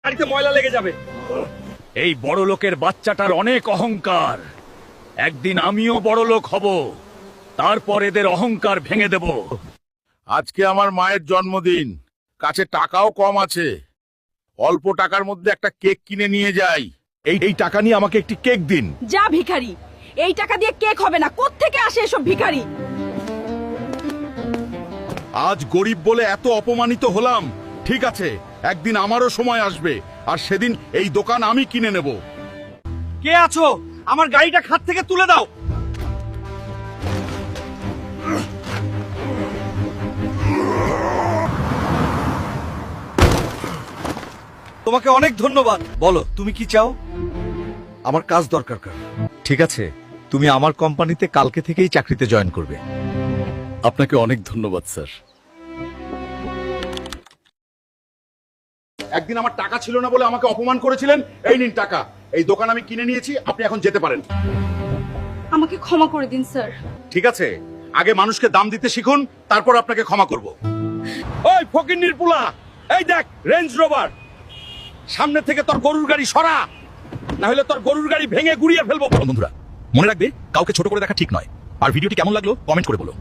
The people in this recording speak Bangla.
গাড়িতে ময়লা লেগে যাবে। এই বড় লোকের বাচ্চাটার অনেক অহংকার। একদিন আমিও বড় লোক হব, তারপর এদের অহংকার ভেঙে দেব। আজকে আমার মায়ের জন্মদিন, কাছে টাকাও কম আছে। অল্প টাকার মধ্যে একটা কেক কিনে নিয়ে যাই। এই টাকা নিয়ে আমাকে একটি কেক দিন। যা ভিখারি, এই টাকা দিয়ে কেক হবে না। কোত্থেকে আসে এসব ভিখারি? আজ গরিব বলে এত অপমানিত হলাম। ঠিক আছে, একদিন আমারও সময় আসবে, আর সেদিন এই দোকান আমি কিনে নেব। কে আছো? আমার গাড়িটা খাত থেকে তুলে দাও। তোমাকে অনেক ধন্যবাদ। বলো তুমি কি চাও? আমার কাজ দরকার। ঠিক আছে, তুমি আমার কোম্পানিতে কালকে থেকেই চাকরিতে জয়েন করবে। আপনাকে অনেক ধন্যবাদ স্যার। একদিন আমার টাকা ছিল না বলে আমাকে অপমান করেছিলেন। এই নিন টাকা, এই দোকান আমি কিনে নিয়েছি, আপনি এখন যেতে পারেন। আমাকে ক্ষমা করে দিন স্যার। ঠিক আছে, আগে মানুষকে দাম দিতে শিখুন, তারপর আপনাকে ক্ষমা করব। ওই ফকিন্নির পুলা, এই দেখ রেঞ্জ রোভার। সামনে থেকে তোর গরুর গাড়ি সরা, না হলে তোর গরুর গাড়ি ভেঙে গুড়িয়ে ফেলবো। বন্ধুরা, মনে রাখবে কাউকে ছোট করে দেখা ঠিক নয়। আর ভিডিওটি কেমন লাগলো কমেন্ট করে বলো।